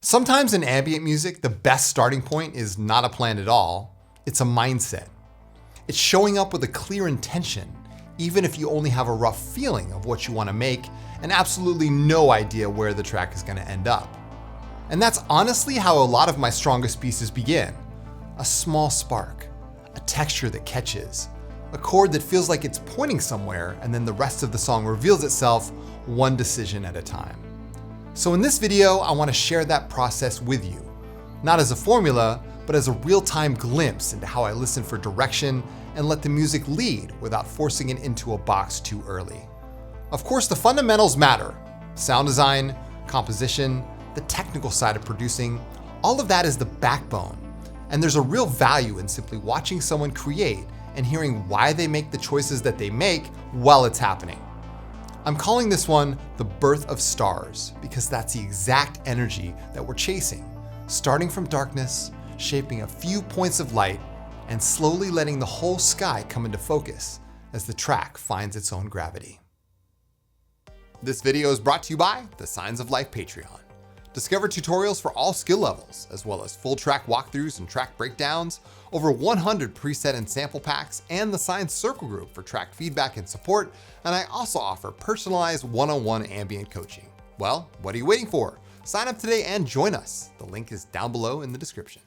Sometimes in ambient music, the best starting point is not a plan at all. It's a mindset. It's showing up with a clear intention, even if you only have a rough feeling of what you want to make and absolutely no idea where the track is going to end up. And that's honestly how a lot of my strongest pieces begin. A small spark, a texture that catches, a chord that feels like it's pointing somewhere, and then the rest of the song reveals itself one decision at a time. So in this video, I want to share that process with you, not as a formula, but as a real-time glimpse into how I listen for direction and let the music lead without forcing it into a box too early. Of course, the fundamentals matter. Sound design, composition, the technical side of producing, all of that is the backbone. And there's a real value in simply watching someone create and hearing why they make the choices that they make while it's happening. I'm calling this one the birth of stars because that's the exact energy that we're chasing, starting from darkness, shaping a few points of light, and slowly letting the whole sky come into focus as the track finds its own gravity. This video is brought to you by the Signs of Life Patreon. Discover tutorials for all skill levels, as well as full track walkthroughs and track breakdowns, over 100 preset and sample packs, and the Signs Circle Group for track feedback and support, and I also offer personalized one-on-one ambient coaching. Well, what are you waiting for? Sign up today and join us. The link is down below in the description.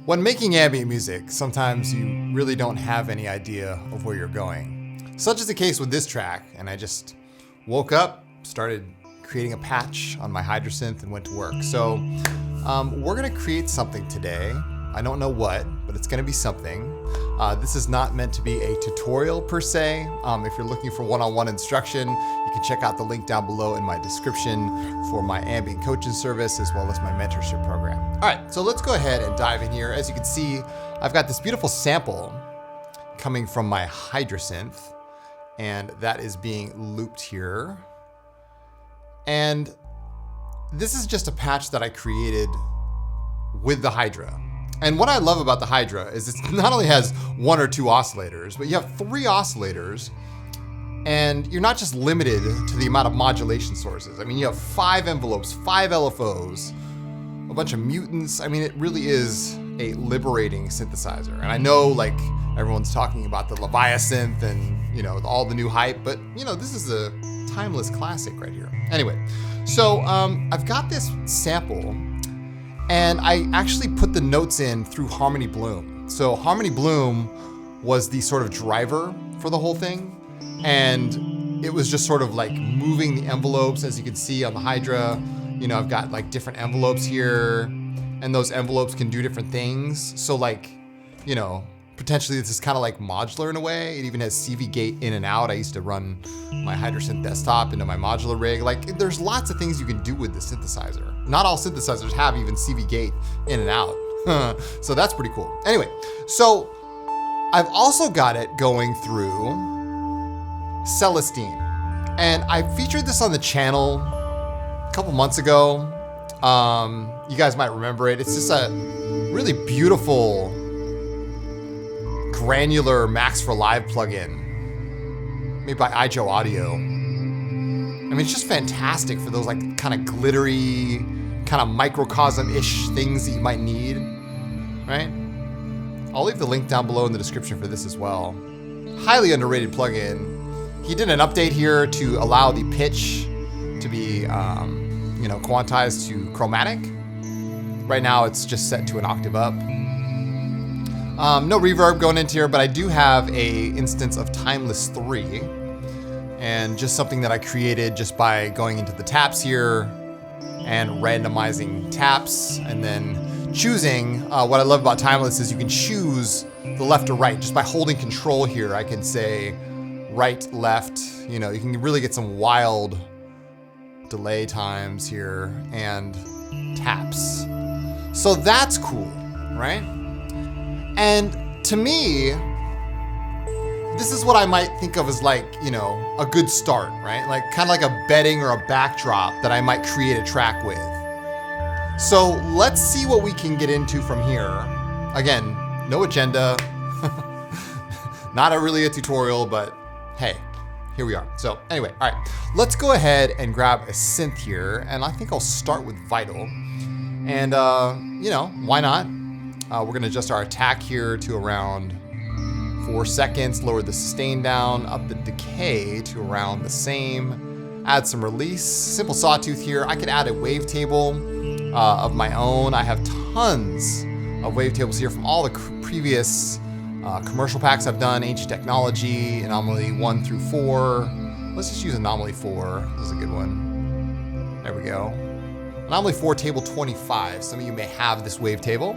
When making ambient music, sometimes you really don't have any idea of where you're going. Such is the case with this track, and I just woke up, started creating a patch on my Hydrosynth and went to work. So we're gonna create something today. I don't know what, but it's gonna be something. This is not meant to be a tutorial per se. If you're looking for one-on-one instruction, you can check out the link down below in my description for my ambient coaching service as well as my mentorship program. All right, so let's go ahead and dive in here. As you can see, I've got this beautiful sample coming from my Hydrosynth, and that is being looped here. And this is just a patch that I created with the Hydra. And what I love about the Hydra is it not only has one or two oscillators, but you have 3 oscillators, and you're not just limited to the amount of modulation sources. I mean, you have 5 envelopes, 5 LFOs, a bunch of mutants. I mean, it really is a liberating synthesizer. And I know like everyone's talking about the Leviasynth and all the new hype, but this is a timeless classic right here. Anyway, so I've got this sample, and I actually put the notes in through Harmony Bloom. So Harmony Bloom was the sort of driver for the whole thing. And it was just sort of like moving the envelopes, as you can see on the Hydra. I've got like different envelopes here, and those envelopes can do different things. So like, potentially this is kind of like modular in a way. It even has CV gate in and out. I used to run my Hydrosynth desktop into my modular rig. Like there's lots of things you can do with the synthesizer. Not all synthesizers have even CV gate in and out. So that's pretty cool. Anyway, so I've also got it going through Celestine. And I featured this on the channel a couple months ago. You guys might remember it. It's just a really beautiful granular Max for Live plugin made by iJo Audio. I mean, it's just fantastic for those like kind of glittery, kind of microcosm-ish things that you might need, right? I'll leave the link down below in the description for this as well. Highly underrated plugin. He did an update here to allow the pitch to be, quantized to chromatic. Right now it's just set to an octave up. No reverb going into here, but I do have a instance of Timeless 3, and just something that I created just by going into the taps here and randomizing taps, and then choosing. What I love about Timeless is you can choose the left or right just by holding control here. I can say right, left. You can really get some wild delay times here and taps. So that's cool, right? And to me, this is what I might think of as like, you know, a good start, right? Like kind of like a bedding or a backdrop that I might create a track with. So let's see what we can get into from here. Again, no agenda, not really a tutorial, but hey, here we are. So anyway, all right, let's go ahead and grab a synth here. And I think I'll start with Vital. And, you know, why not? We're gonna adjust our attack here to around 4 seconds, lower the sustain down, up the decay to around the same, add some release, simple sawtooth here. I can add a wavetable of my own. I have tons of wavetables here from all the previous commercial packs I've done, Ancient Technology, Anomaly 1 through 4. Let's just use Anomaly 4, this is a good one. There we go. Anomaly 4, table 25. Some of you may have this wavetable.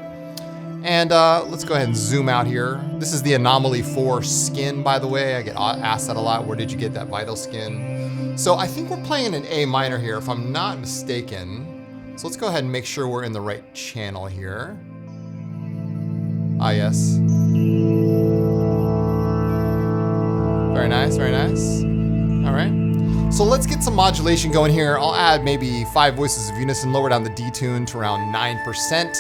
And let's go ahead and zoom out here. This is the Anomaly 4 skin, by the way. I get asked that a lot. Where did you get that Vital skin? So I think we're playing an A minor here, if I'm not mistaken. So let's go ahead and make sure we're in the right channel here. Ah, yes. Very nice, very nice. All right. So let's get some modulation going here. I'll add maybe 5 voices of unison, lower down the detune to around 9%.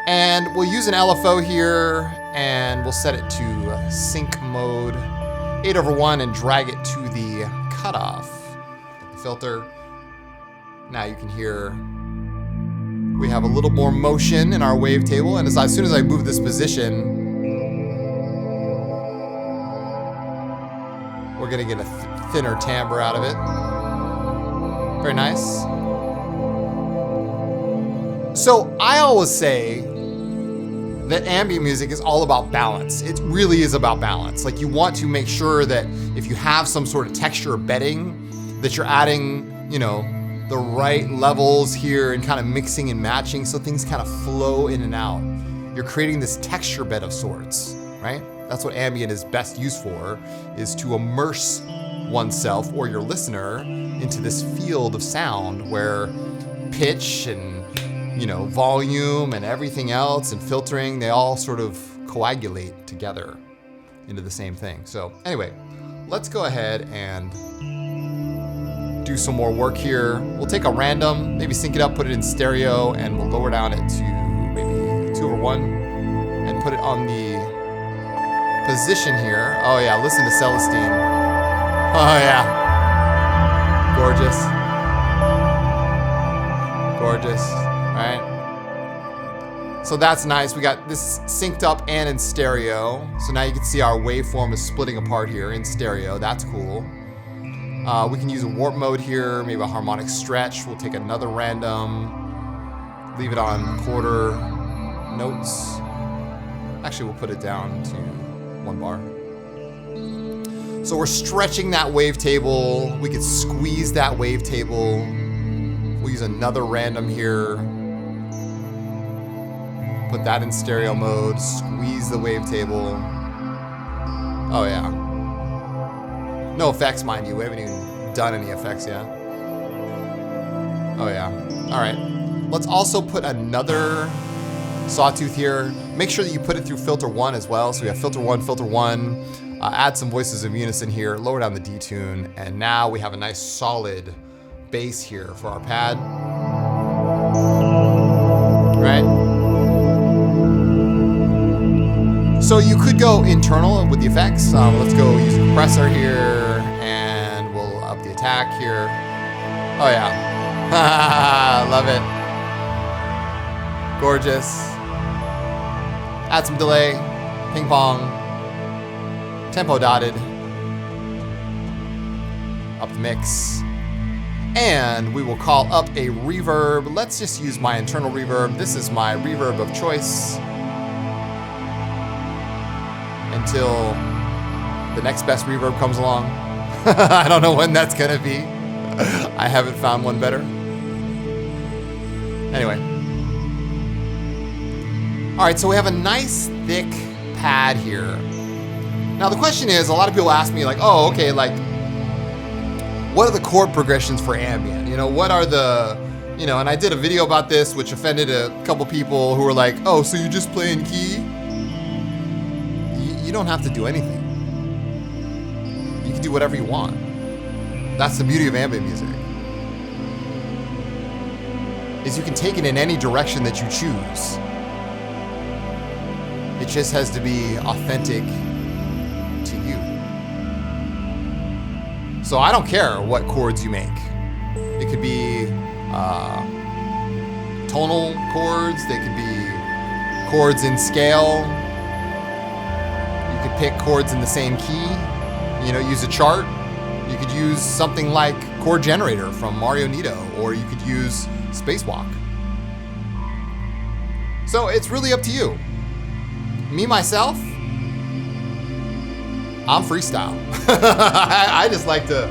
And we'll use an LFO here, and we'll set it to sync mode 8/1 and drag it to the cutoff. The filter. Now you can hear we have a little more motion in our wavetable, and as soon as I move this position, we're gonna get a thinner timbre out of it. Very nice. So I always say that ambient music is all about balance. It really is about balance. Like, you want to make sure that if you have some sort of texture or bedding, that you're adding, you know, the right levels here and kind of mixing and matching so things kind of flow in and out. You're creating this texture bed of sorts, right? That's what ambient is best used for, is to immerse oneself or your listener into this field of sound where pitch and, you know, volume and everything else and filtering, they all sort of coagulate together into the same thing. So anyway, let's go ahead and do some more work here. We'll take a random, maybe sync it up, put it in stereo, and we'll lower down it to maybe 2/1 and put it on the position here. Oh yeah, listen to Celestine. Oh yeah. Gorgeous. Gorgeous. Right? So that's nice. We got this synced up and in stereo. So now you can see our waveform is splitting apart here in stereo. That's cool. We can use a warp mode here, maybe a harmonic stretch. We'll take another random, leave it on quarter notes. Actually, we'll put it down to 1 bar. So we're stretching that wavetable. We could squeeze that wavetable. We'll use another random here. Put that in stereo mode, squeeze the wavetable. Oh yeah. No effects, mind you. We haven't even done any effects yet. Oh yeah. All right. Let's also put another sawtooth here. Make sure that you put it through filter 1 as well. So we have filter 1. Add some voices of unison here, lower down the detune, and now we have a nice solid bass here for our pad. Right? So you could go internal with the effects. Let's go use a compressor here, and we'll up the attack here. Oh yeah. Love it. Gorgeous. Add some delay, ping pong, tempo dotted, up the mix, and we will call up a reverb. Let's just use my internal reverb. This is my reverb of choice until the next best reverb comes along. I don't know when that's gonna be. I haven't found one better. Anyway. All right, so we have a nice thick pad here. Now the question is, a lot of people ask me like, oh, okay, like, what are the chord progressions for ambient? You know, what are the, you know, and I did a video about this, which offended a couple people who were like, oh, so you just play in key? you don't have to do anything. You can do whatever you want. That's the beauty of ambient music. Is you can take it in any direction that you choose. It just has to be authentic to you. So I don't care what chords you make. It could be tonal chords. They could be chords in scale. You could pick chords in the same key. You know, use a chart. You could use something like Chord Generator from Mario Nito, or you could use Spacewalk. So it's really up to you. Me, myself, I'm freestyle. I just like to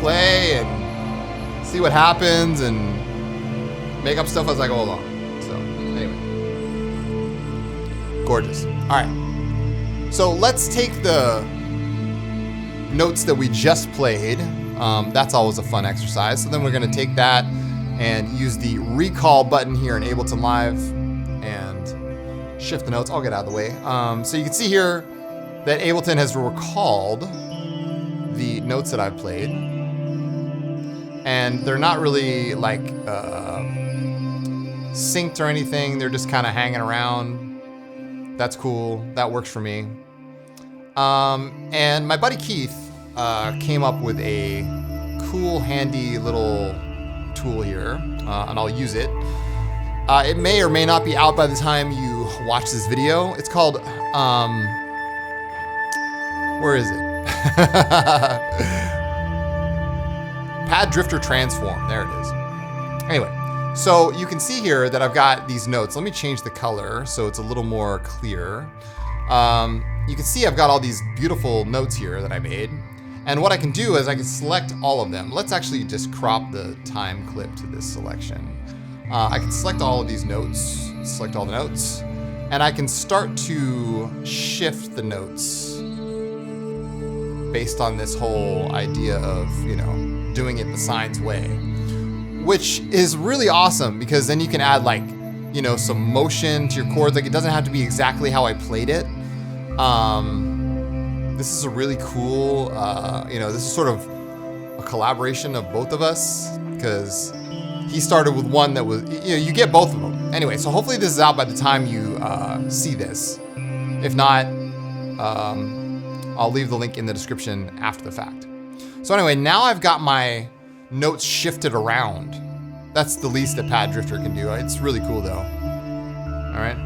play and see what happens and make up stuff as I go along. So anyway, gorgeous. All right. So let's take the notes that we just played. That's always a fun exercise. So then we're going to take that and use the recall button here in Ableton Live and shift the notes. I'll get out of the way. So you can see here that Ableton has recalled the notes that I've played, and they're not really like synced or anything. They're just kind of hanging around. That's cool. That works for me. And my buddy Keith came up with a cool, handy little tool here, and I'll use it. It may or may not be out by the time you watch this video. It's called, where is it? Pad Drifter Transform. There it is. Anyway, so you can see here that I've got these notes. Let me change the color so it's a little more clear. You can see I've got all these beautiful notes here that I made. And what I can do is I can select all of them. Let's actually just crop the time clip to this selection. I can select all of these notes, select all the notes, and I can start to shift the notes based on this whole idea of, you know, doing it the Sines way, which is really awesome because then you can add like, you know, some motion to your chords. Like it doesn't have to be exactly how I played it. This is a really cool, you know, this is sort of a collaboration of both of us because he started with one that was, you know, you get both of them. Anyway, so hopefully this is out by the time you see this. If not, I'll leave the link in the description after the fact. So anyway, now I've got my notes shifted around. That's the least that Pad Drifter can do. It's really cool though. All right.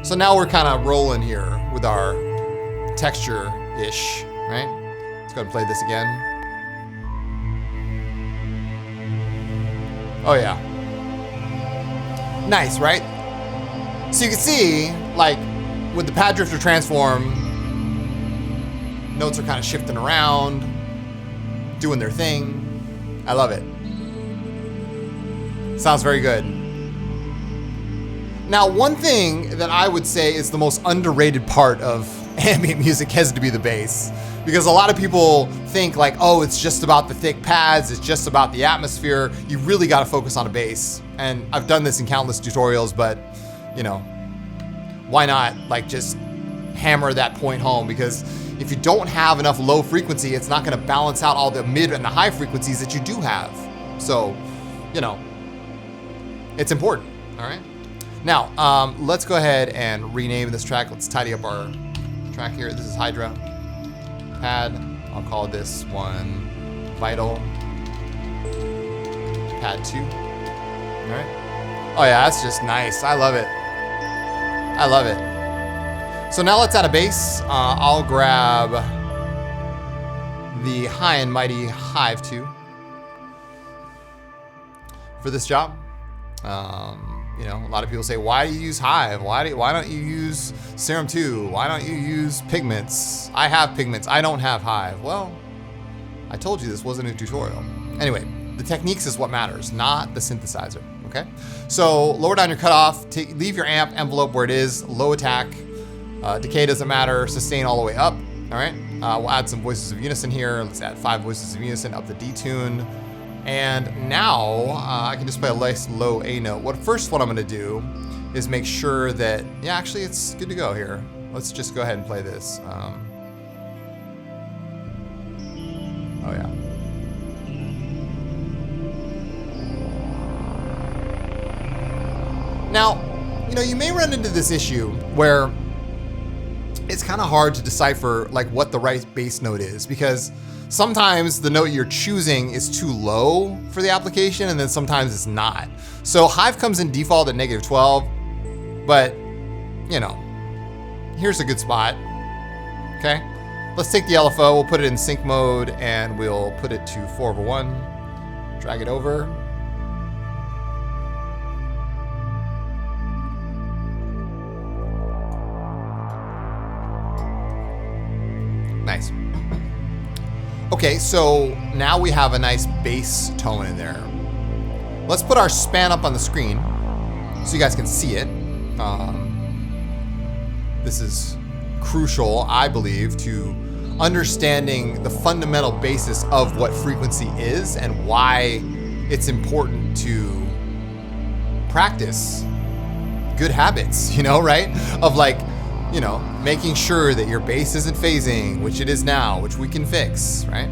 So now we're kind of rolling here with our texture-ish, right? Let's go ahead and play this again. Oh yeah. Nice, right? So you can see, like, with the Pad Drifter Transform, notes are kind of shifting around, doing their thing. I love it. Sounds very good. Now, one thing that I would say is the most underrated part of ambient music has to be the bass. Because a lot of people think like, oh, it's just about the thick pads, it's just about the atmosphere. You really got to focus on a bass. And I've done this in countless tutorials, but you know, why not like just hammer that point home? Because if you don't have enough low frequency, it's not going to balance out all the mid and the high frequencies that you do have. So, you know, it's important. All right. Now, let's go ahead and rename this track. Let's tidy up our track here. This is Hydra Pad. I'll call this one Vital Pad 2. All right. Oh yeah, that's just nice. I love it. I love it. So now let's add a bass. I'll grab the High and Mighty Hive 2 for this job. You know, a lot of people say, why do you use Hive? Why don't you use Serum 2? Why don't you use Pigments? I have Pigments, I don't have Hive. Well, I told you this wasn't a tutorial. Anyway, the techniques is what matters, not the synthesizer, okay? So lower down your cutoff, leave your amp envelope where it is, low attack, decay doesn't matter, sustain all the way up, all right? We'll add some voices of unison here. Let's add 5 voices of unison up the D tune. And now I can just play a nice low A note. What I'm gonna do is make sure that, yeah, actually it's good to go here. Let's just go ahead and play this. Oh yeah. Now, you know, you may run into this issue where it's kind of hard to decipher like what the right bass note is, because sometimes the note you're choosing is too low for the application, and then sometimes it's not. So Hive comes in default at -12, but you know, here's a good spot. Okay, let's take the LFO, we'll put it in sync mode, and we'll put it to 4/1, drag it over. Nice. Okay, so now we have a nice bass tone in there. Let's put our span up on the screen so you guys can see it. This is crucial, I believe, to understanding the fundamental basis of what frequency is and why it's important to practice good habits, you know, right? Of like, you know, making sure that your bass isn't phasing, which it is now, which we can fix, right?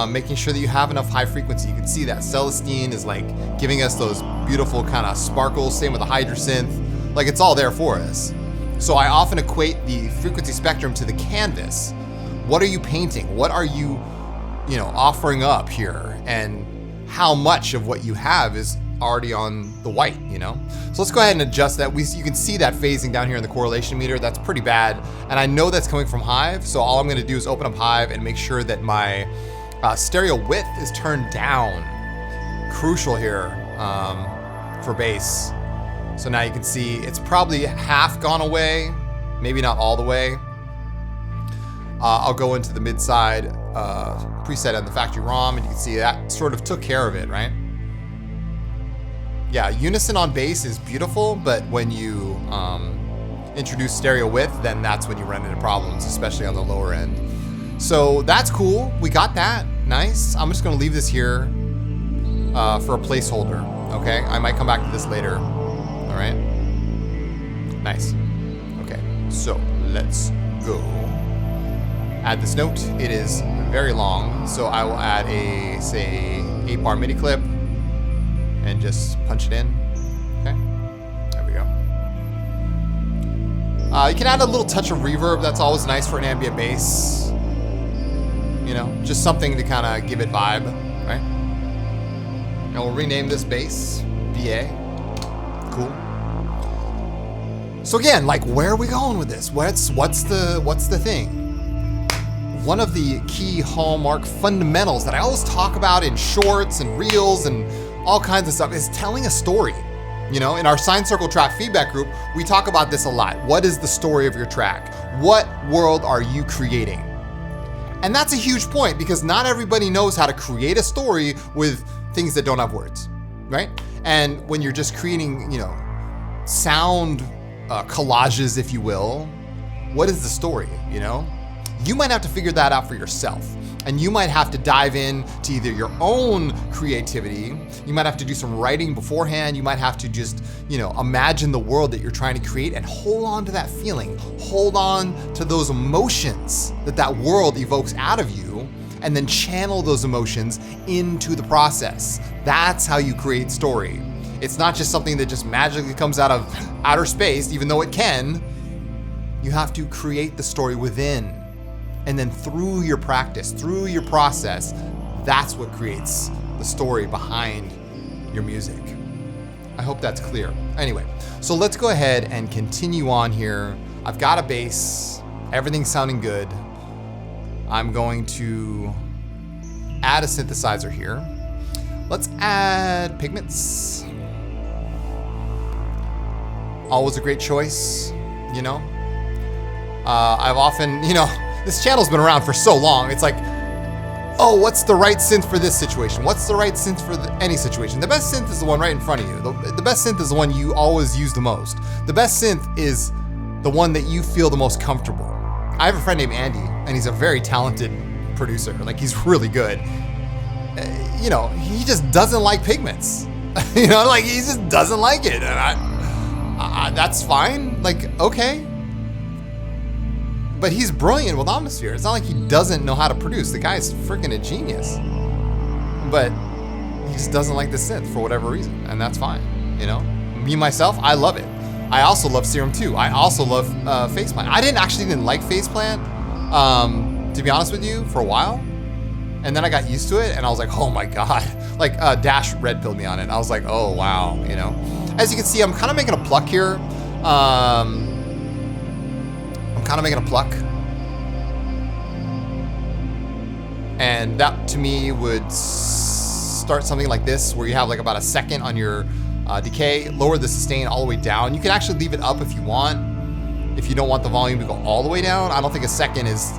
Making sure that you have enough high frequency. You can see that Celestine is like giving us those beautiful kind of sparkles. Same with the Hydrosynth. Like it's all there for us. So I often equate the frequency spectrum to the canvas. What are you painting? What are you, you know, offering up here? And how much of what you have is already on the white, you know? So let's go ahead and adjust that. You can see that phasing down here in the correlation meter. That's pretty bad. And I know that's coming from Hive. So all I'm gonna do is open up Hive and make sure that my stereo width is turned down. Crucial here for bass. So now you can see it's probably half gone away, maybe not all the way. I'll go into the mid-side preset on the factory ROM, and you can see that sort of took care of it, right? Yeah, unison on bass is beautiful, but when you introduce stereo width, then that's when you run into problems, especially on the lower end. So that's cool, we got that, nice. I'm just gonna leave this here for a placeholder, okay? I might come back to this later, all right? Nice, okay, so let's go. Add this note, it is very long, so I will add a, say, 8-bar MIDI clip and just punch it in, okay? There we go. You can add a little touch of reverb, that's always nice for an ambient bass. You know, just something to kind of give it vibe, right? And we'll rename this bass, BA, cool. So again, like where are we going with this? What's the thing? One of the key hallmark fundamentals that I always talk about in shorts and reels and all kinds of stuff is telling a story. You know, in our Sine Circle track feedback group, we talk about this a lot. What is the story of your track? What world are you creating? And that's a huge point because not everybody knows how to create a story with things that don't have words, right? And when you're just creating, you know, sound collages, if you will, what is the story, you know? You might have to figure that out for yourself. And you might have to dive in to either your own creativity, you might have to do some writing beforehand, you might have to just, you know, imagine the world that you're trying to create and hold on to that feeling, hold on to those emotions that that world evokes out of you, and then channel those emotions into the process. That's how you create story. It's not just something that just magically comes out of outer space, even though it can. You have to create the story within. And then through your practice, through your process, that's what creates the story behind your music. I hope that's clear. Anyway, so let's go ahead and continue on here. I've got a bass, everything's sounding good. I'm going to add a synthesizer here. Let's add pigments. Always a great choice, you know? I've often, you know, this channel's been around for so long. It's like, oh, what's the right synth for this situation? What's the right synth for any situation? The best synth is the one right in front of you. The best synth is the one you always use the most. The best synth is the one that you feel the most comfortable. I have a friend named Andy, and he's a very talented producer. Like, he's really good. You know, he just doesn't like pigments. You know, like, he just doesn't like it. And That's fine. Like, okay. But he's brilliant with Atmosphere. It's not like he doesn't know how to produce. The guy's freaking a genius. But he just doesn't like the synth for whatever reason, and that's fine. You know, me myself, I love it. I also love Serum 2. I also love Faceplant. I didn't like Faceplant, to be honest with you, for a while. And then I got used to it, and I was like, oh my god. Like, Dash red pilled me on it. I was like, oh wow, you know. As you can see, I'm kind of making a pluck here. I'm kind of making a pluck. And that, to me, would start something like this, where you have like about a second on your decay, lower the sustain all the way down. You can actually leave it up if you want, if you don't want the volume to go all the way down. I don't think a second is,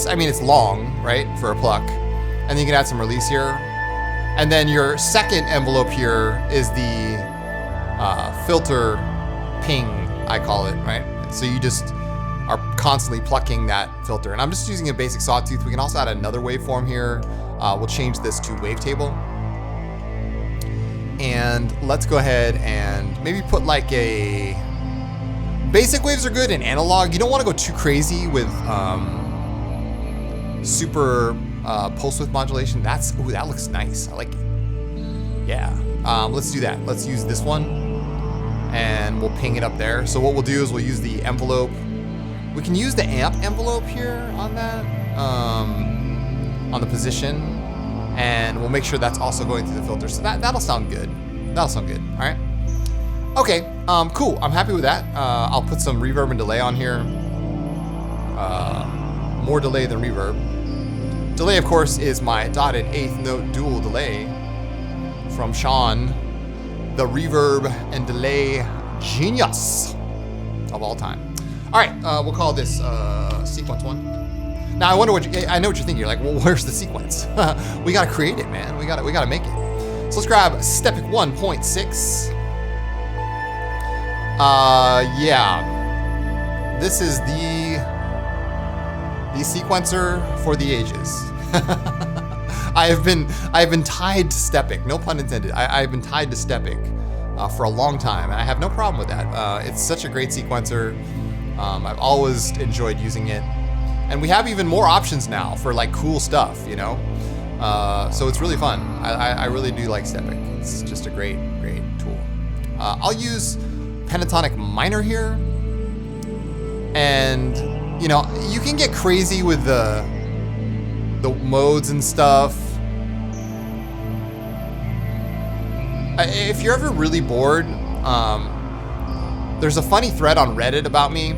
I mean, it's long, right, for a pluck. And then you can add some release here. And then your second envelope here is the filter ping, I call it, right? So you just are constantly plucking that filter. And I'm just using a basic sawtooth. We can also add another waveform here. We'll change this to wavetable. And let's go ahead and maybe put like a... Basic waves are good in analog. You don't want to go too crazy with super pulse width modulation. Ooh, that looks nice. I like it. Yeah. Let's do that. Let's use this one. And we'll ping it up there. So what we'll do is we'll use the envelope. We can use the amp envelope here on that, on the position, and we'll make sure that's also going through the filter. So that'll sound good. That'll sound good. All right. Okay. Cool. I'm happy with that. I'll put some reverb and delay on here. More delay than reverb. Delay, of course, is my dotted eighth note dual delay from Sean, the reverb and delay genius of all time. All right, we'll call this sequence 1. Now I wonder I know what you're thinking. You're like, well, where's the sequence? We gotta create it, man. We gotta make it. So let's grab Stepic 1.6. Yeah, this is the sequencer for the ages. I have been tied to Stepic, no pun intended. I've been tied to Stepic for a long time, and I have no problem with that. It's such a great sequencer. I've always enjoyed using it, and we have even more options now for like cool stuff, you know. So it's really fun. I really do like Stepic. It's just a great tool. I'll use pentatonic minor here, and you know, you can get crazy with the modes and stuff. If you're ever really bored, there's a funny thread on Reddit about me,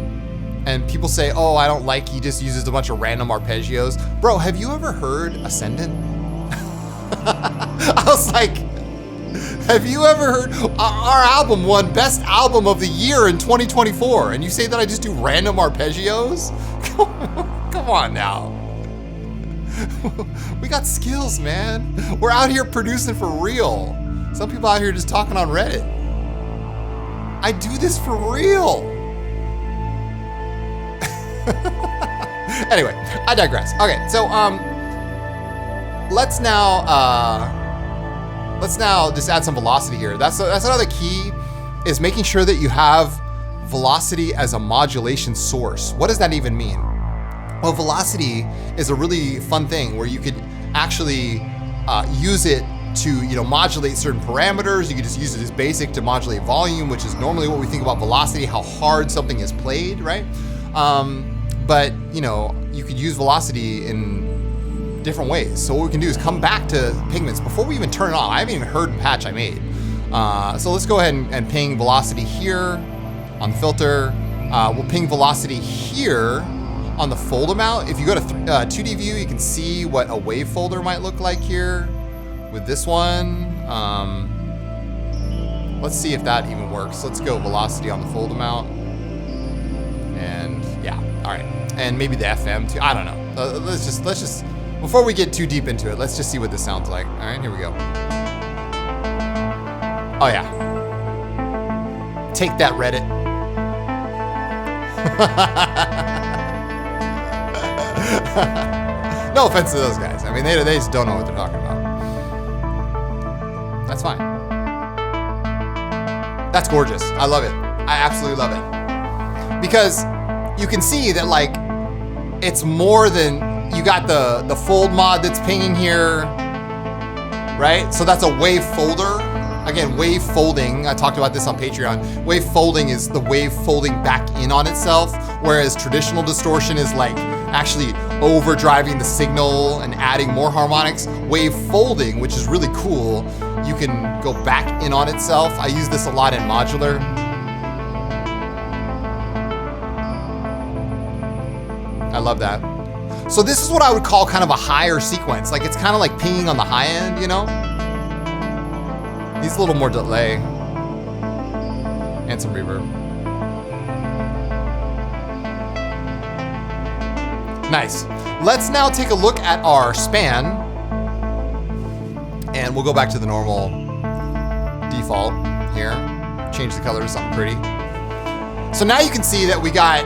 and people say, oh, I don't like he just uses a bunch of random arpeggios. Bro, have you ever heard Ascendant? I was like, have you ever heard? Our album won Best Album of the Year in 2024, and you say that I just do random arpeggios? Come on now. We got skills, man. We're out here producing for real. Some people out here just talking on Reddit. I do this for real. Anyway, I digress. Okay, so let's now just add some velocity here. That's another key, is making sure that you have velocity as a modulation source. What does that even mean? Well, velocity is a really fun thing where you could actually use it to, you know, modulate certain parameters. You could just use it as basic to modulate volume, which is normally what we think about velocity, how hard something is played, right? But, you know, you could use velocity in different ways. So what we can do is come back to pigments before we even turn it on. I haven't even heard the patch I made. So let's go ahead and ping velocity here on the filter. We'll ping velocity here on the folder mount. If you go to 2D view, you can see what a wave folder might look like here with this one. Let's see if that even works. Let's go velocity on the folder mount. And yeah, all right. And maybe the FM too, I don't know. Let's just, before we get too deep into it, let's just see what this sounds like. All right, here we go. Oh yeah. Take that, Reddit. No offense to those guys. I mean, they just don't know what they're talking about. That's fine. That's gorgeous. I love it. I absolutely love it. Because you can see that like, it's more than, you got the fold mod that's pinging here, right? So that's a wave folder. Again, wave folding, I talked about this on Patreon. Wave folding is the wave folding back in on itself, whereas traditional distortion is like actually overdriving the signal and adding more harmonics. Wave folding, which is really cool, you can go back in on itself. I use this a lot in modular. I love that. So this is what I would call kind of a higher sequence. Like it's kind of like pinging on the high end, you know? Needs a little more delay and some reverb. Nice. Let's now take a look at our span, and we'll go back to the normal default here. Change the color to something pretty. So now you can see that we got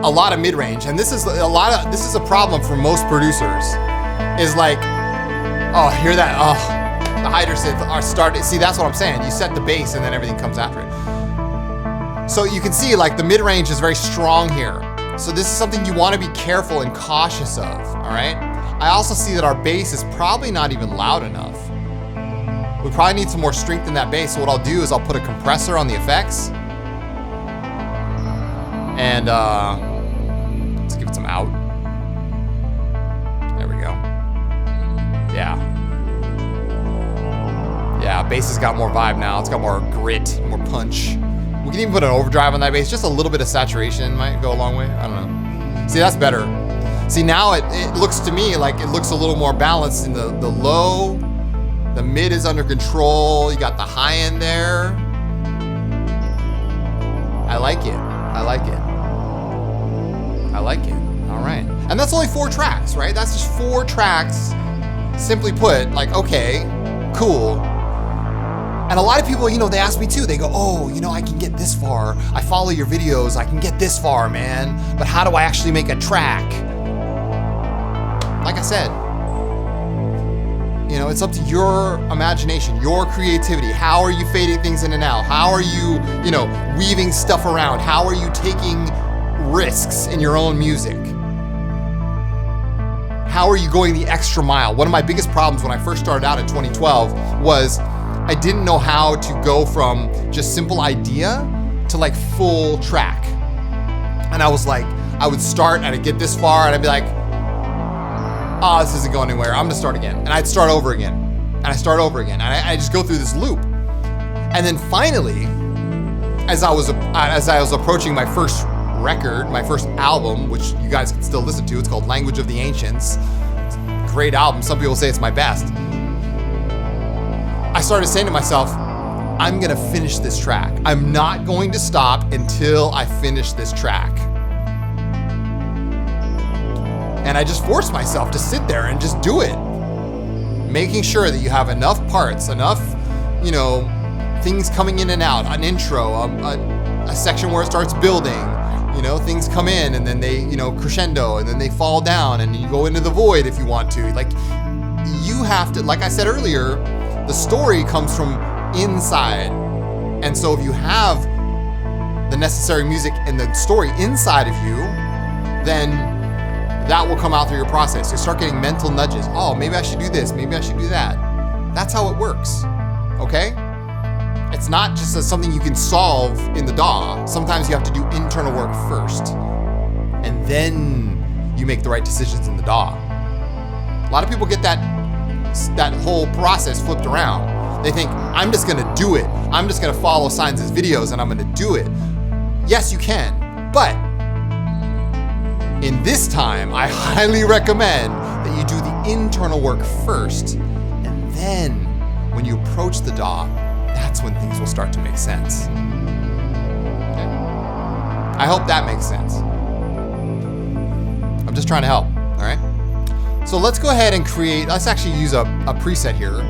a lot of mid-range, and this is a problem for most producers. Is like, oh, hear that? Oh. The hydrosynth are started. See, that's what I'm saying. You set the bass and then everything comes after it. So you can see like the mid-range is very strong here. So this is something you want to be careful and cautious of, all right? I also see that our bass is probably not even loud enough. We probably need some more strength in that bass. So what I'll do is I'll put a compressor on the effects. And let's give it some out. There we go. Yeah. Yeah, bass has got more vibe now. It's got more grit, more punch. We can even put an overdrive on that bass. Just a little bit of saturation might go a long way. I don't know. See, that's better. See, now it looks to me like it looks a little more balanced in the low. The mid is under control. You got the high end there. I like it. I like it. I like it. All right. And that's only 4 tracks, right? That's just 4 tracks. Simply put, like, okay, cool. And a lot of people, you know, they ask me too, they go, oh, you know, I can get this far. I follow your videos, I can get this far, man. But how do I actually make a track? Like I said, you know, it's up to your imagination, your creativity. How are you fading things in and out? How are you, you know, weaving stuff around? How are you taking risks in your own music? How are you going the extra mile? One of my biggest problems when I first started out in 2012 was I didn't know how to go from just simple idea to like full track. And I was like, I would start and I'd get this far and I'd be like, oh, this isn't going anywhere. I'm gonna start again. And I'd start over again. And I start over again. And I just go through this loop. And then finally, as I was approaching my first record, my first album, which you guys can still listen to, it's called Language of the Ancients. It's a great album. Some people say it's my best. I started saying to myself, I'm gonna finish this track. I'm not going to stop until I finish this track. And I just forced myself to sit there and just do it. Making sure that you have enough parts, enough, you know, things coming in and out, an intro, a section where it starts building, you know, things come in and then they, you know, crescendo and then they fall down and you go into the void if you want to. Like, you have to, like I said earlier, the story comes from inside. And so if you have the necessary music and the story inside of you, then that will come out through your process. You start getting mental nudges. Oh, maybe I should do this. Maybe I should do that. That's how it works, okay? It's not just something you can solve in the DAW. Sometimes you have to do internal work first, and then you make the right decisions in the DAW. A lot of people get that whole process flipped around. They think, I'm just gonna do it. I'm just gonna follow Signs' videos and I'm gonna do it. Yes, you can, but in this time, I highly recommend that you do the internal work first, and then when you approach the DAW, that's when things will start to make sense. Okay? I hope that makes sense. I'm just trying to help, all right? So let's go ahead and let's actually use a preset here.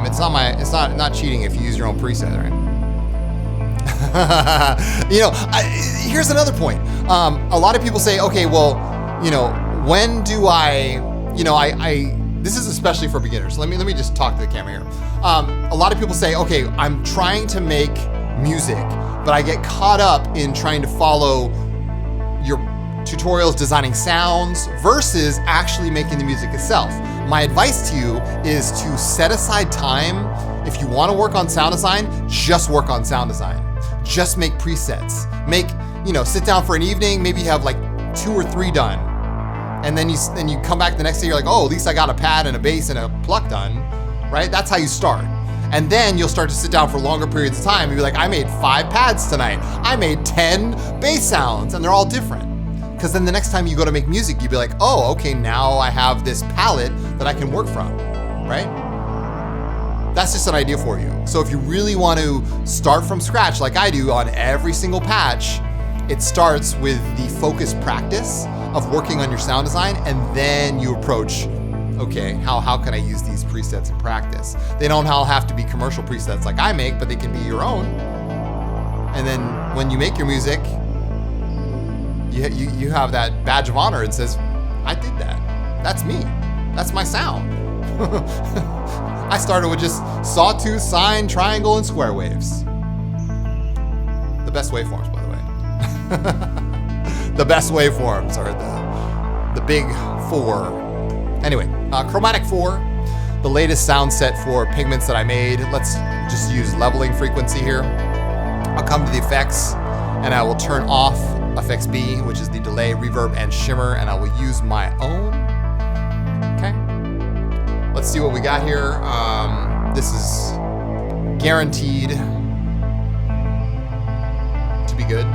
It's not cheating if you use your own preset, right? You know, here's another point. A lot of people say, okay, well, you know, when do I, you know, I this is especially for beginners. Let me just talk to the camera here. A lot of people say, okay, I'm trying to make music, but I get caught up in trying to follow your tutorials designing sounds versus actually making the music itself. My advice to you is to set aside time. If you want to work on sound design, just work on sound design. Just make presets. Sit down for an evening, maybe you have like 2 or 3 done. And then you come back the next day, you're like, oh, at least I got a pad and a bass and a pluck done, right? That's how you start. And then you'll start to sit down for longer periods of time and be like, I made 5 pads tonight. I made 10 bass sounds, and they're all different. Because then the next time you go to make music, you'll be like, oh, okay, now I have this palette that I can work from, right? That's just an idea for you. So if you really want to start from scratch like I do on every single patch, it starts with the focused practice of working on your sound design, and then you approach, okay, how can I use these presets in practice? They don't all have to be commercial presets like I make, but they can be your own. And then when you make your music, you have that badge of honor. It says, I did that. That's me. That's my sound. I started with just sawtooth, sine, triangle, and square waves. The best waveforms, by the way. The best waveforms are the big 4. Anyway, Chromatic 4, the latest sound set for pigments that I made. Let's just use leveling frequency here. I'll come to the effects and I will turn off effects B, which is the delay, reverb, and shimmer, and I will use my own. Okay. Let's see what we got here. This is guaranteed to be good.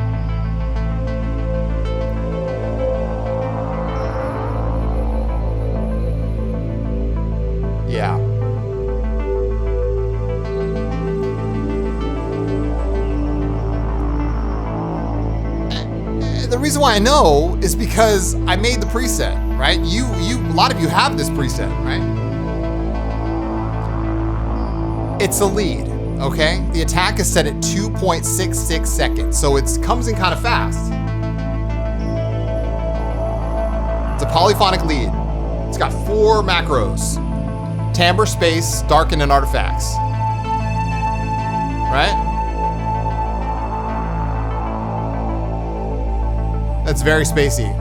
Yeah. The reason why I know is because I made the preset, right? A lot of you have this preset, right? It's a lead, okay? The attack is set at 2.66 seconds, so it comes in kind of fast. It's a polyphonic lead. It's got 4 macros: timbre, space, darken, and artifacts. Right? That's very spacey.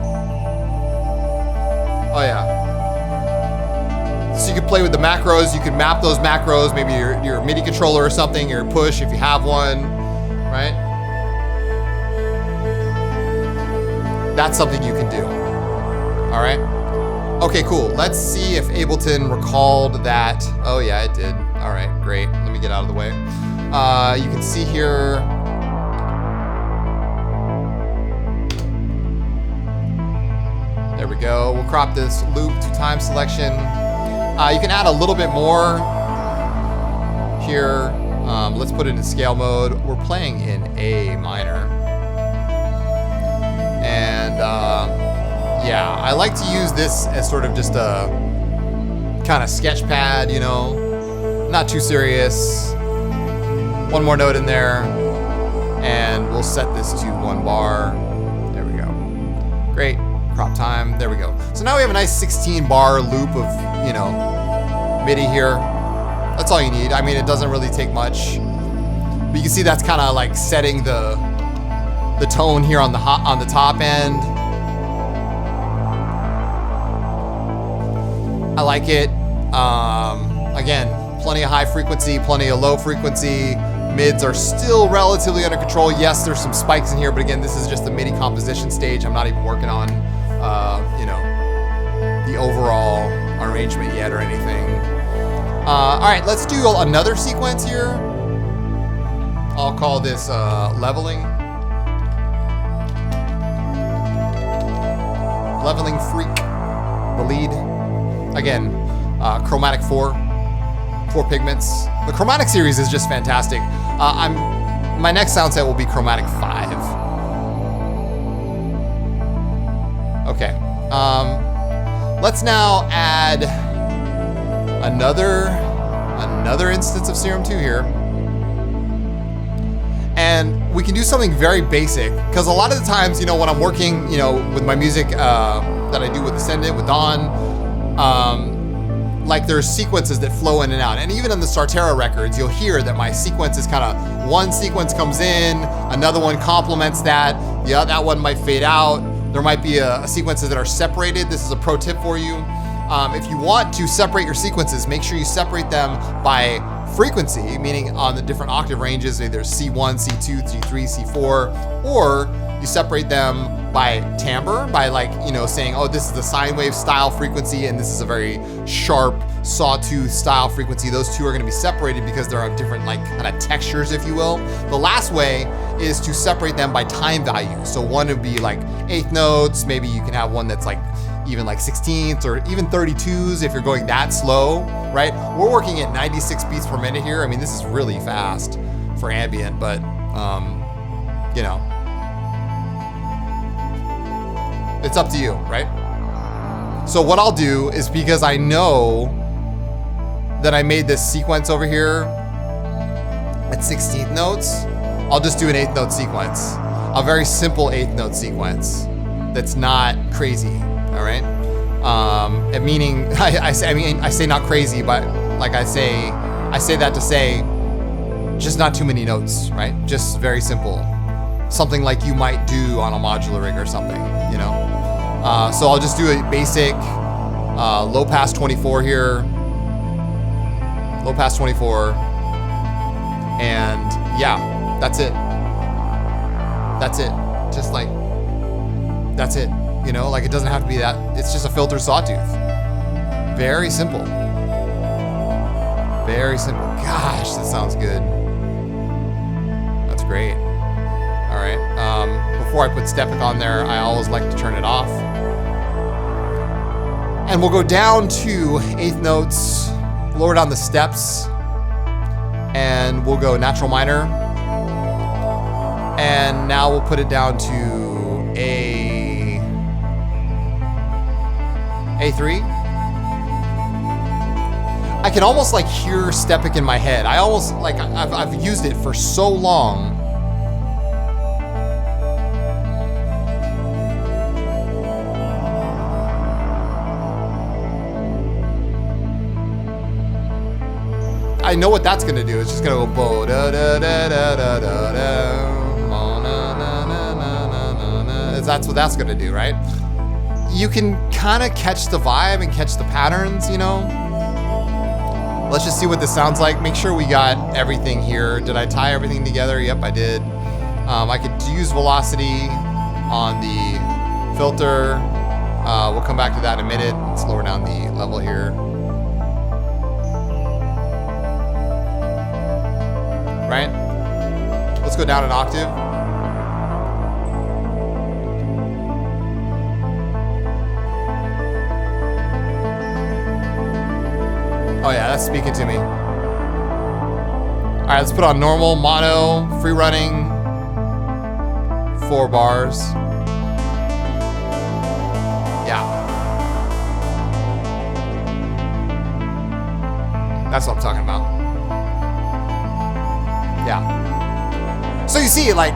Oh yeah. So you can play with the macros. You can map those macros, maybe your MIDI controller or something, your push if you have one, right? That's something you can do. All right. Okay, cool. Let's see if Ableton recalled that. Oh yeah, it did. All right, great. Let me get out of the way. You can see here. There we go. We'll crop this loop to time selection. You can add a little bit more here. Let's put it in scale mode. We're playing in A minor. And yeah, I like to use this as sort of just a kind of sketch pad, you know, not too serious. One more note in there, and we'll set this to 1 bar. There we go. Great. Crop time. There we go. So now we have a nice 16 bar loop of, you know, MIDI here. That's all you need. I mean, it doesn't really take much, but you can see that's kind of like setting the tone here on the top end. I like it. Again, plenty of high frequency, plenty of low frequency. Mids are still relatively under control. Yes, there's some spikes in here, but again, this is just the MIDI composition stage. I'm not even working on, you know, the overall arrangement yet or anything. All right, let's do another sequence here. I'll call this leveling. Leveling Freak, the lead. Again, Chromatic 4 pigments. The Chromatic series is just fantastic. My next sound set will be Chromatic 5. Okay. Let's now add another instance of Serum 2 here. And we can do something very basic, because a lot of the times, you know, when I'm working, you know, with my music that I do with Ascendant, with Dawn, like there's sequences that flow in and out. And even on the Synphaera records, you'll hear that my sequence is kind of, one sequence comes in, another one complements that, that one might fade out. There might be sequences that are separated. This is a pro tip for you. If you want to separate your sequences, make sure you separate them by frequency, meaning on the different octave ranges, either C1, C2, C3, C4, or you separate them by timbre, by like, saying, oh, this is the sine wave style frequency and this is a very sharp sawtooth style frequency. Those two are going to be separated because they're of different like kind of textures, if you will. The last way is to separate them by time value. So one would be like eighth notes. Maybe you can have one that's like even like 16ths or even 32s if you're going that slow, right? We're working at 96 beats per minute here. I mean, this is really fast for ambient, but it's up to you, right? So what I'll do is, because I know that I made this sequence over here at 16th notes, I'll just do an 8th note sequence, a very simple 8th note sequence that's not crazy. All right. Meaning, I say not crazy, but like I say that to say, just not too many notes, right? Just very simple, something like you might do on a modular rig or something, So I'll just do a basic low pass 24 here, low pass 24, and yeah, that's it. That's it. Just like that's it. Like it doesn't have to be that. It's just a filtered sawtooth. Very simple. Very simple. Gosh, that sounds good. That's great. All right. Before I put Stepic on there, I always like to turn it off. And we'll go down to 8th notes, lower down the steps, and we'll go natural minor. And now we'll put it down to A3. I can almost like hear Stepic in my head. I almost like I've used it for so long. I know what that's gonna do. It's just gonna go bo da da da da da da da. That's what that's gonna do, right? You can kind of catch the vibe and catch the patterns, Let's just see what this sounds like. Make sure we got everything here. Did I tie everything together? Yep, I did. I could use velocity on the filter. We'll come back to that in a minute. Let's lower down the level here. Right? Let's go down an octave. Oh yeah, that's speaking to me. All right, let's put on normal, mono, free running, 4 bars. Yeah. That's what I'm talking about. Yeah. So you see, like,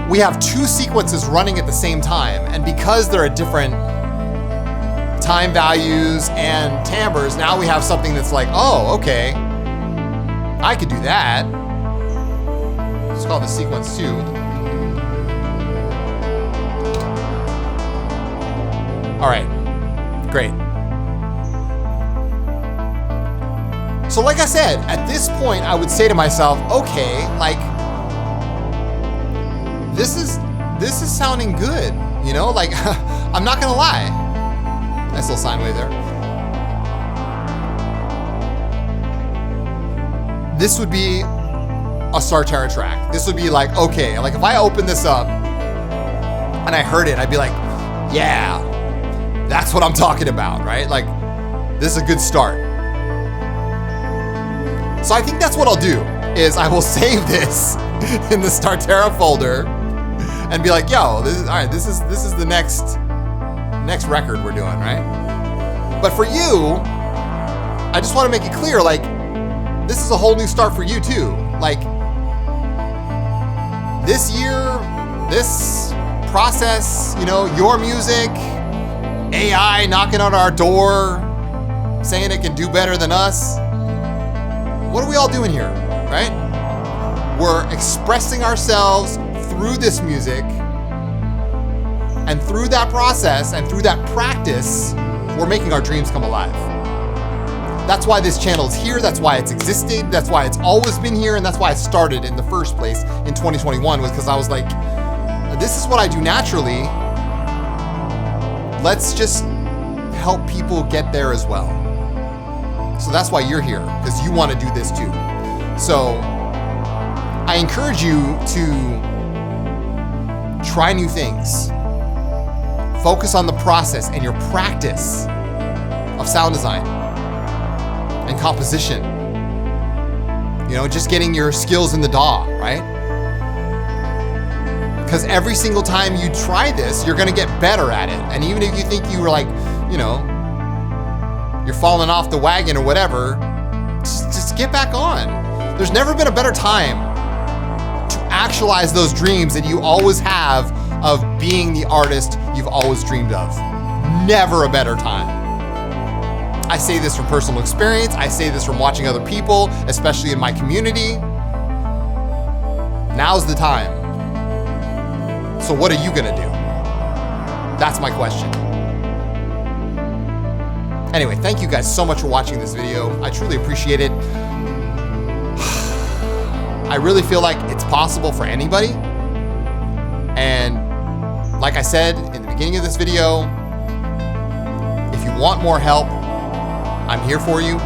we have 2 sequences running at the same time, and because they're at different time values and timbres, now we have something that's like, oh, okay, I could do that. Let's call this sequence 2. All right, great. So like I said, at this point, I would say to myself, okay, like, this is sounding good, like, I'm not gonna lie. Nice little sine wave there. This would be a Synphaera track. This would be like, okay, like if I open this up and I heard it, I'd be like, yeah, that's what I'm talking about, right? Like, this is a good start. So I think that's what I'll do, is I will save this in the Synphaera folder and be like, yo, this is the next record we're doing, right? But for you, I just want to make it clear, like, this is a whole new start for you too. Like, this year, this process, your music, AI knocking on our door, saying it can do better than us. What are we all doing here, right? We're expressing ourselves through this music, and through that process and through that practice, we're making our dreams come alive. That's why this channel is here. That's why it's existed. That's why it's always been here. And that's why I started in the first place in 2021, was because I was like, this is what I do naturally. Let's just help people get there as well. So that's why you're here, because you want to do this too. So I encourage you to try new things. Focus on the process and your practice of sound design and composition. You know, just getting your skills in the DAW, right? Because every single time you try this, you're gonna get better at it. And even if you think you were like, you know, you're falling off the wagon or whatever, just get back on. There's never been a better time to actualize those dreams that you always have of being the artist you've always dreamed of. Never a better time. I say this from personal experience. I say this from watching other people, especially in my community. Now's the time. So what are you gonna do? That's my question. Anyway, thank you guys so much for watching this video. I truly appreciate it. I really feel like it's possible for anybody. And like I said in the beginning of this video, if you want more help, I'm here for you.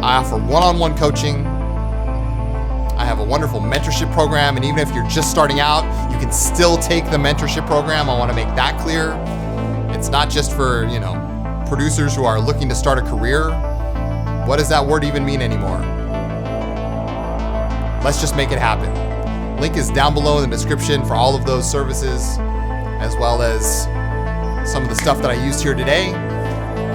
I offer one-on-one coaching. I have a wonderful mentorship program, and even if you're just starting out, you can still take the mentorship program. I want to make that clear. It's not just for, you know, producers who are looking to start a career. What does that word even mean anymore? Let's just make it happen. Link is down below in the description for all of those services, as well as some of the stuff that I used here today.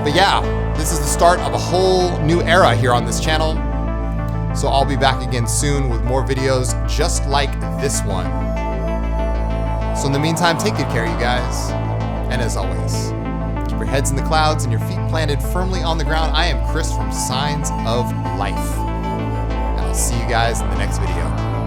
But yeah, this is the start of a whole new era here on this channel. So I'll be back again soon with more videos just like this one. So in the meantime, take good care, you guys. And as always, keep your heads in the clouds and your feet planted firmly on the ground. I am Chris from Signs of Life. And I'll see you guys in the next video.